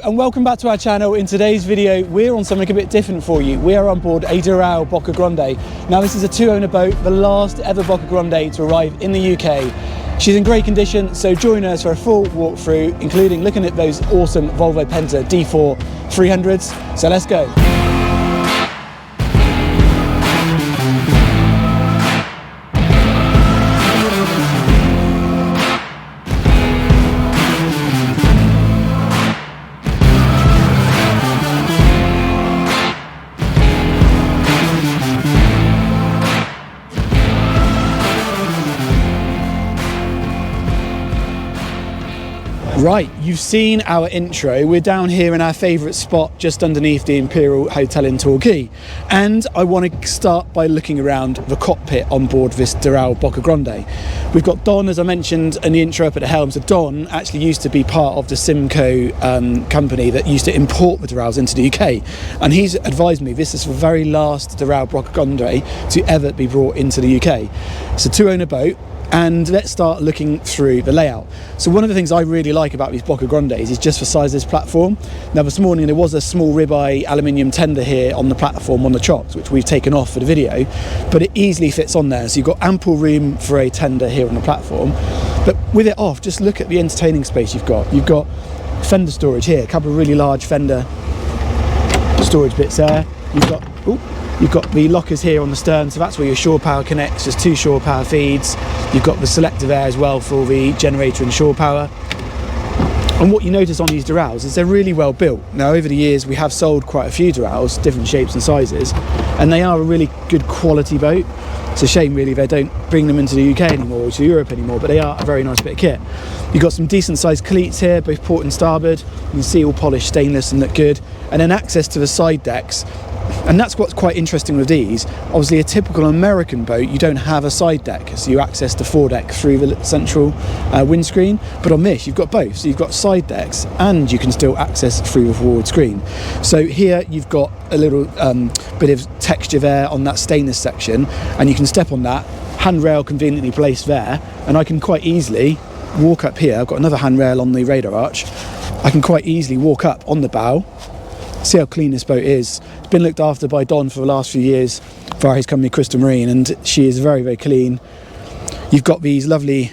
and welcome back to our channel. In today's video we're on something a bit different for you. We are on board a Doral Boca Grande. Now this is a two-owner boat, the last ever Boca Grande to arrive in the UK. She's in great condition, so join us for a full walkthrough, including looking at those awesome Volvo Penta D4 300s. So let's go. Right, you've seen our intro. We're down here in our favourite spot just underneath the Imperial Hotel in Torquay, and I want to start by looking around the cockpit on board this Doral Boca Grande. We've got Don, as I mentioned in the intro, up at the helm. So Don actually used to be part of the Simcoe company that used to import the Dorals into the UK, and he's advised me this is the very last Doral Boca Grande to ever be brought into the UK. It's a two-owner boat. And let's start looking through the layout. So one of the things I really like about these Boca Grandes is just the size of this platform. Now this morning there was a small ribeye aluminium tender here on the platform on the chocks, which we've taken off for the video, but it easily fits on there. So you've got ample room for a tender here on the platform. But with it off, just look at the entertaining space you've got. You've got fender storage here, a couple of really large fender storage bits there. You've got the lockers here on the stern, so that's where your shore power connects. There's two shore power feeds. You've got the selective air as well for the generator and shore power. And what you notice on these Dorals is they're really well built. Now over the years we have sold quite a few Dorals, different shapes and sizes, and they are a really good quality boat. It's a shame really they don't bring them into the UK anymore, or to Europe anymore, but they are a very nice bit of kit. You've got some decent sized cleats here, both port and starboard. You can see all polished stainless and look good. And then access to the side decks. And that's what's quite interesting with these. Obviously a typical American boat, you don't have a side deck, so you access the foredeck through the central windscreen. But on this you've got both, so you've got side decks and you can still access through the forward screen. So here you've got a little bit of texture there on that stainless section, and you can step on that, handrail conveniently placed there, and I can quite easily walk up here. I've got another handrail on the radar arch. I can quite easily walk up on the bow. See how clean this boat is. It's been looked after by Don for the last few years via his company Crystal Marine, and she is very, very clean. You've got these lovely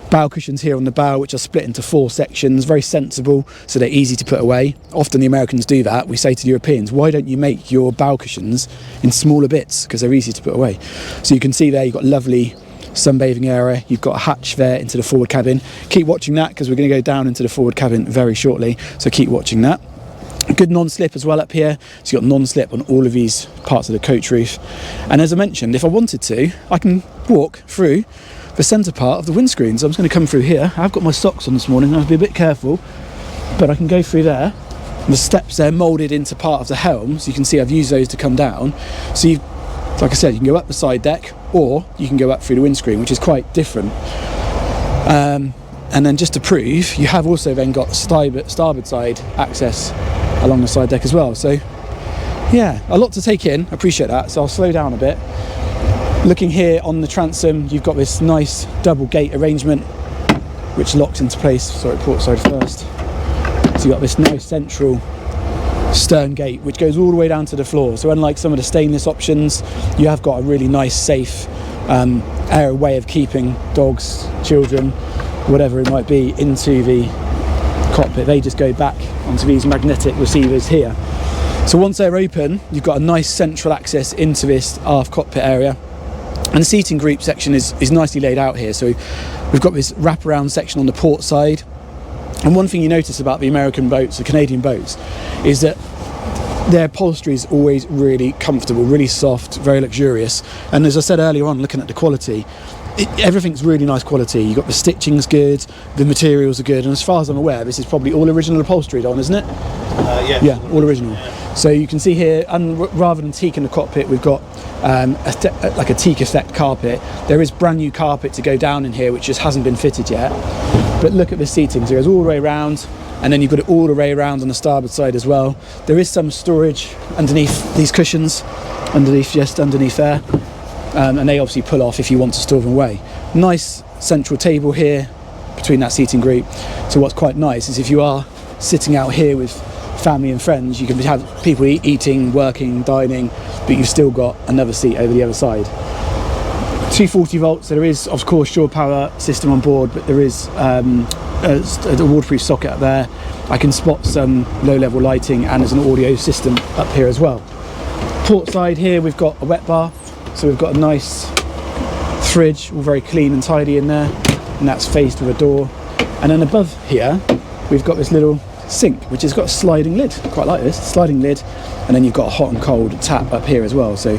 bow cushions here on the bow, which are split into 4 sections, very sensible, so they're easy to put away. Often the Americans do that. We say to the Europeans, why don't you make your bow cushions in smaller bits, because they're easy to put away. So you can see there you've got lovely sunbathing area. You've got a hatch there into the forward cabin. Keep watching that, because we're going to go down into the forward cabin very shortly, so keep watching that. Good non-slip as well up here, so you've got non-slip on all of these parts of the coach roof. And as I mentioned, if I wanted to, I can walk through the centre part of the windscreen. So I'm just going to come through here. I've got my socks on this morning, I have to be a bit careful, but I can go through there. The steps there moulded into part of the helm, so you can see I've used those to come down. So you, like I said, you can go up the side deck, or you can go up through the windscreen, which is quite different. And then just to prove, you have also then got starboard side access along the side deck as well. So yeah, a lot to take in. I appreciate that, so I'll slow down a bit. Looking here on the transom, you've got this nice double gate arrangement which locks into place. Sorry, port side first. So you've got this nice central stern gate which goes all the way down to the floor. So unlike some of the stainless options, you have got a really nice safe way of keeping dogs, children, whatever it might be, into the cockpit. They just go back onto these magnetic receivers here. So once they're open, you've got a nice central access into this aft cockpit area, and the seating group section is nicely laid out here. So we've got this wraparound section on the port side, and one thing you notice about the American boats, the Canadian boats, is that their upholstery is always really comfortable, really soft, very luxurious. And as I said earlier on, looking at the quality, everything's really nice quality. You've got the stitching's good, the materials are good, and as far as I'm aware, this is probably all original upholstery, Don, isn't it? Yeah, all original. Yeah. So you can see here, rather than teak in the cockpit, we've got like a teak effect carpet. There is brand new carpet to go down in here, which just hasn't been fitted yet. But look at the seating, so it goes all the way around, and then you've got it all the way around on the starboard side as well. There is some storage underneath these cushions, just underneath there. And they obviously pull off if you want to store them away. Nice central table here between that seating group. So what's quite nice is if you are sitting out here with family and friends. You can have people eating, working, dining, but you've still got another seat over the other side. 240 volts, there is of course shore power system on board, but there is a waterproof socket up there. I can spot some low level lighting, and there's an audio system up here as well. Port side here we've got a wet bar, so we've got a nice fridge, all very clean and tidy in there, and that's faced with a door. And then above here we've got this little sink which has got a sliding lid. Quite like this sliding lid, and then you've got a hot and cold tap up here as well, so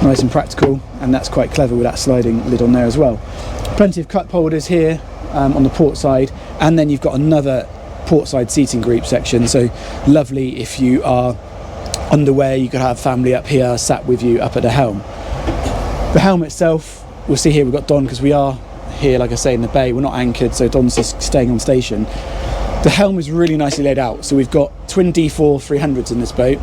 nice and practical, and that's quite clever with that sliding lid on there as well. Plenty of cup holders here on the port side, and then you've got another port side seating group section, so lovely if you are underway. You could have family up here sat with you up at the helm. The helm itself, we'll see here we've got Don, because we are here like I say in the bay, we're not anchored, so Don's just staying on station. The helm is really nicely laid out, so we've got twin D4 300s in this boat,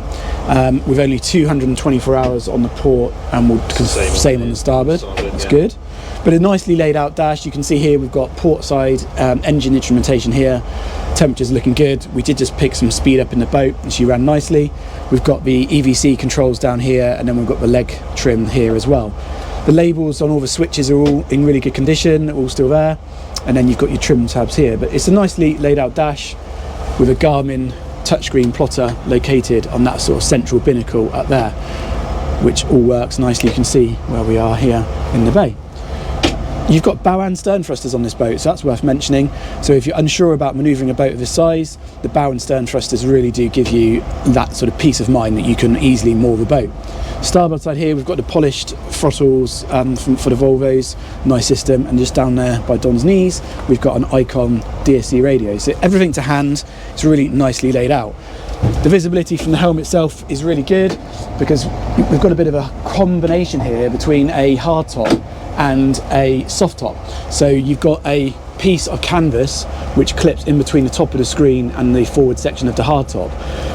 with only 224 hours on the port, and we'll same on the starboard. It's good, but a nicely laid out dash. You can see here we've got port side engine instrumentation here. Temperature's looking good. We did just pick some speed up in the boat and she ran nicely. We've got the EVC controls down here, and then we've got the leg trim here as well. The labels on all the switches are all in really good condition, all still there. And then you've got your trim tabs here, but it's a nicely laid out dash with a Garmin touchscreen plotter located on that sort of central binnacle up there, which all works nicely. You can see where we are here in the bay. You've got bow and stern thrusters on this boat, so that's worth mentioning. So if you're unsure about manoeuvring a boat of this size, the bow and stern thrusters really do give you that sort of peace of mind that you can easily moor the boat. Starboard side here, we've got the polished throttles for the Volvos, nice system, and just down there by Don's knees, we've got an Icon DSC radio. So everything to hand, it's really nicely laid out. The visibility from the helm itself is really good, because we've got a bit of a combination here between a hard top and a soft top. So you've got a piece of canvas which clips in between the top of the screen and the forward section of the hardtop,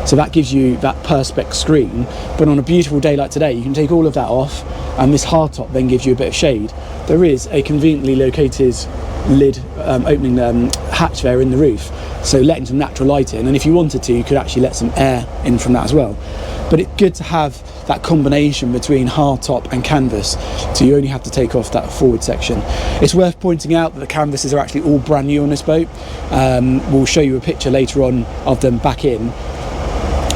so that gives you that perspex screen. But on a beautiful day like today, you can take all of that off, and this hardtop then gives you a bit of shade. There is a conveniently located lid opening hatch there in the roof, so letting some natural light in, and if you wanted to, you could actually let some air in from that as well. But it's good to have that combination between hardtop and canvas, so you only have to take off that forward section. It's worth pointing out that the canvases are actually all brand new on this boat. We'll show you a picture later on of them back in,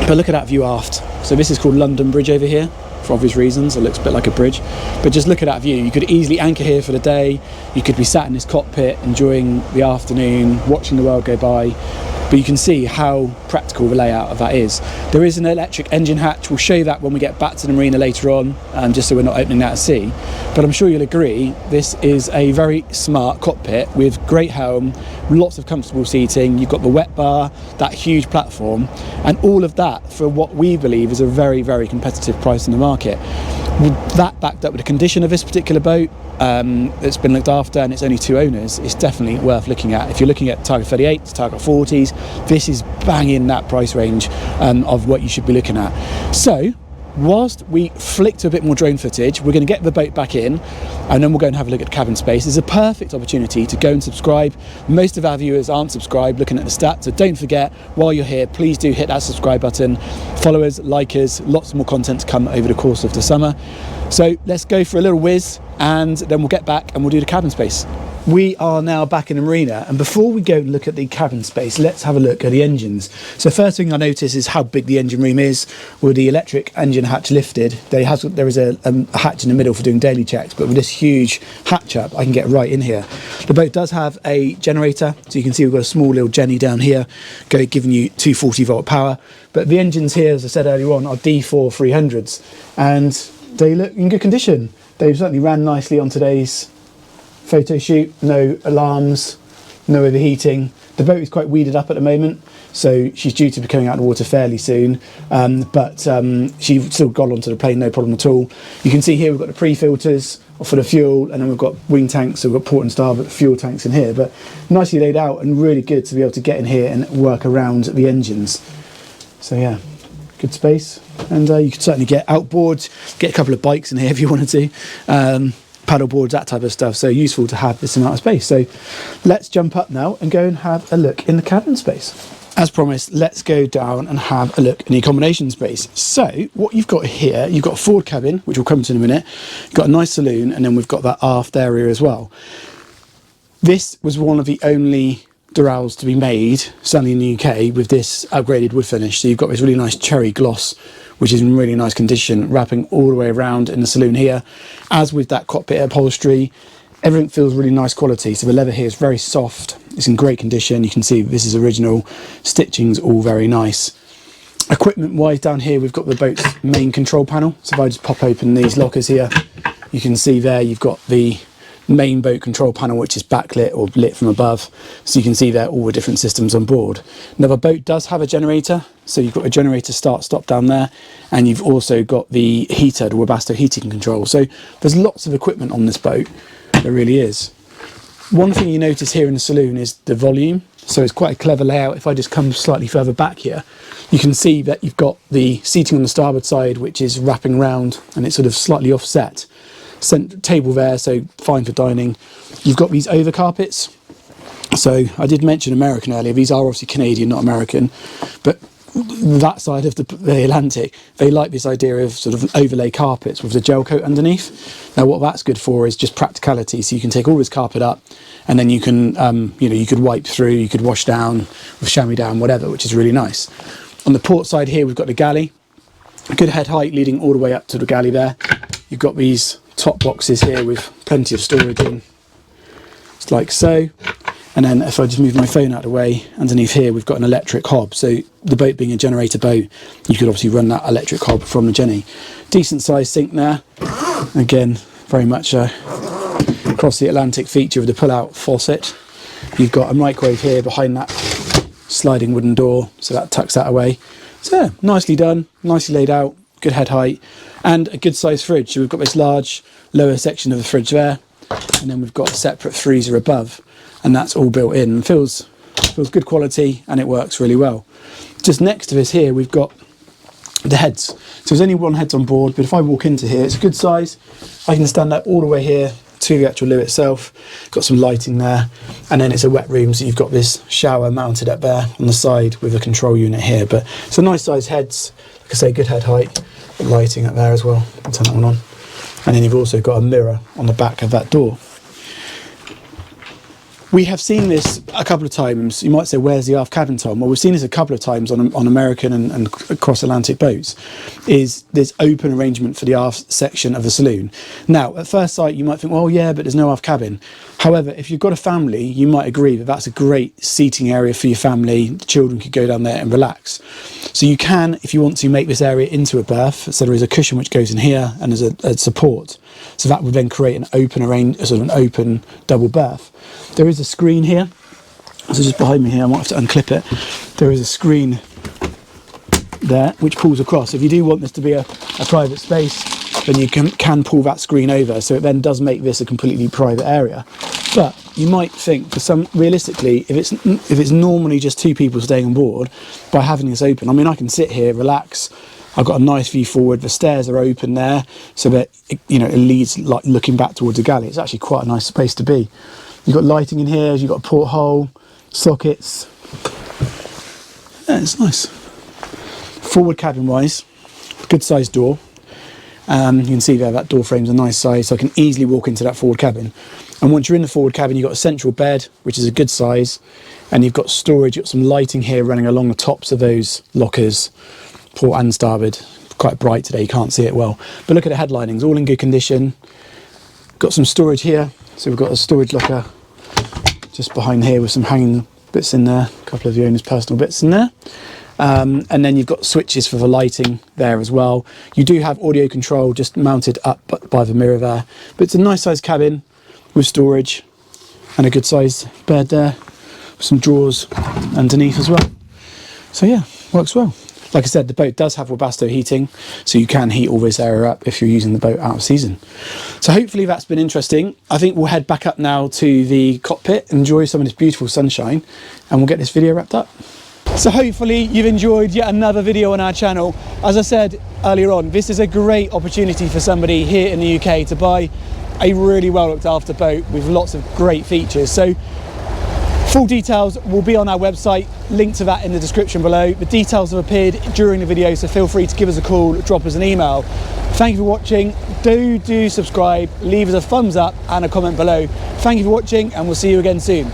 but look at that view aft. So this is called London Bridge over here, for obvious reasons. It looks a bit like a bridge, but just look at that view. You could easily anchor here for the day. You could be sat in this cockpit enjoying the afternoon, watching the world go by. But you can see how practical the layout of that is. There is an electric engine hatch. We'll show you that when we get back to the marina later on, just so we're not opening that at sea. But I'm sure you'll agree, this is a very smart cockpit with great helm, lots of comfortable seating. You've got the wet bar, that huge platform, and all of that for what we believe is a very, very competitive price in the market. With that backed up with the condition of this particular boat, that's been looked after, and it's only 2 owners, it's definitely worth looking at. If you're looking at Target 38s, Target 40s, this is bang in that price range of what you should be looking at. So whilst we flick to a bit more drone footage, we're going to get the boat back in, and then we'll go and have a look at the cabin space. It's a perfect opportunity to go and subscribe. Most of our viewers aren't subscribed, looking at the stats, so don't forget, while you're here, please do hit that subscribe button. Follow us, like us, lots more content to come over the course of the summer. So let's go for a little whiz, and then we'll get back and we'll do the cabin space. We are now back in the marina, and before we go and look at the cabin space, let's have a look at the engines. So first thing I notice is how big the engine room is. With the electric engine hatch lifted, there is a hatch in the middle for doing daily checks, but with this huge hatch up, I can get right in here. The boat does have a generator, so you can see we've got a small little Jenny down here, giving you 240 volt power. But the engines here, as I said earlier on, are D4 300s, and they look in good condition. They've certainly ran nicely on today's photo shoot. No alarms, no overheating. The boat is quite weeded up at the moment, so she's due to be coming out of the water fairly soon, but she's still got onto the plane, no problem at all. You can see here we've got the pre-filters for the fuel, and then we've got wing tanks, so we've got port and starboard fuel tanks in here, but nicely laid out and really good to be able to get in here and work around the engines. So yeah, good space, and you could certainly get outboard, get a couple of bikes in here if you wanted to, paddle boards, that type of stuff, so useful to have this amount of space. So let's jump up now and go and have a look in the cabin space. as promised, let's go down and have a look in the accommodation space. So what you've got here, you've got a forward cabin, which we'll come to in a minute. You've got a nice saloon, and then we've got that aft area as well. This was one of the only Dorals to be made, certainly in the UK, with this upgraded wood finish. So you've got this really nice cherry gloss, which is in really nice condition, wrapping all the way around in the saloon here. As with that cockpit upholstery, everything feels really nice quality. So the leather here is very soft. It's in great condition. You can see this is original. Stitching's all very nice. Equipment wise, down here we've got the boat's main control panel. So if I just pop open these lockers here, you can see there you've got the main boat control panel, which is backlit or lit from above. So you can see there all the different systems on board. Now the boat does have a generator. So you've got a generator start stop down there, and you've also got the heater, the Webasto heating control. So there's lots of equipment on this boat. There really is. One thing you notice here in the saloon is the volume. So it's quite a clever layout. If I just come slightly further back here, you can see that you've got the seating on the starboard side, which is wrapping round, and it's sort of slightly offset. Table there, so fine for dining. You've got these over carpets. So I did mention American earlier. These are obviously Canadian, not American, but that side of the Atlantic, they like this idea of sort of overlay carpets with the gel coat underneath. Now what that's good for is just practicality. So you can take all this carpet up, and then you can you could wipe through, you could wash down with chamois down, whatever, which is really nice. On the port side here we've got the galley, a good head height leading all the way up to the galley there. You've got these top boxes here with plenty of storage in, just like so. And then if I just move my phone out of the way, underneath here we've got an electric hob. So the boat being a generator boat, you could obviously run that electric hob from the Jenny. Decent sized sink there. Again, very much across the Atlantic feature with the pull-out faucet. You've got a microwave here behind that sliding wooden door, so that tucks that away. So yeah, nicely done, nicely laid out, good head height, and a good sized fridge. So we've got this large lower section of the fridge there, and then we've got a separate freezer above. And that's all built in. Feels good quality, and it works really well. Just next to this here we've got the heads. So there's only one head on board, but if I walk into here, it's a good size. I can stand up all the way here to the actual loo itself. Got some lighting there, and then it's a wet room, so you've got this shower mounted up there on the side with a control unit here. But it's a nice size heads, like I say, good head height, lighting up there as well. I'll turn that one on. And then you've also got a mirror on the back of that door. We have seen this a couple of times. You might say, where's the aft cabin, Tom? Well, we've seen this a couple of times on American and cross-Atlantic boats, is this open arrangement for the aft section of the saloon. Now, at first sight, you might think, well, yeah, but there's no aft cabin. However, if you've got a family, you might agree that that's a great seating area for your family. The children could go down there and relax. So you can, if you want to, make this area into a berth. So there is a cushion which goes in here, and there's a support. So that would then create an open double berth. There is a screen here, so just behind me here, I might have to unclip it. There is a screen there which pulls across. If you do want this to be a private space, then you can pull that screen over, so it then does make this a completely private area. But you might think, for some, realistically, if it's normally just two people staying on board, by having this open, I mean, I can sit here, relax. I've got a nice view forward. The stairs are open there, so that it leads like looking back towards the galley. It's actually quite a nice space to be. You've got lighting in here. You've got a porthole, sockets. Yeah, it's nice. Forward cabin wise, good sized door. You can see there that door frame's a nice size, so I can easily walk into that forward cabin. And once you're in the forward cabin, you've got a central bed, which is a good size, and you've got storage. You've got some lighting here running along the tops of those lockers, port and starboard. Quite bright today, you can't see it well. But look at the headlinings, all in good condition. Got some storage here, so we've got a storage locker just behind here with some hanging bits in there, a couple of the owner's personal bits in there. And then you've got switches for the lighting there as well. You do have audio control just mounted up by the mirror there. But it's a nice sized cabin with storage and a good sized bed there with some drawers underneath as well. So yeah, works well. Like I said, the boat does have Webasto heating, so you can heat all this area up if you're using the boat out of season. So hopefully that's been interesting. I think we'll head back up now to the cockpit, enjoy some of this beautiful sunshine, and we'll get this video wrapped up. So hopefully you've enjoyed yet another video on our channel. As I said earlier on, this is a great opportunity for somebody here in the UK to buy a really well looked after boat with lots of great features. So Full details will be on our website, link to that in the description below. The details have appeared during the video, so feel free to give us a call, drop us an email. Thank you for watching. Do subscribe, leave us a thumbs up and a comment below. Thank you for watching, and we'll see you again soon.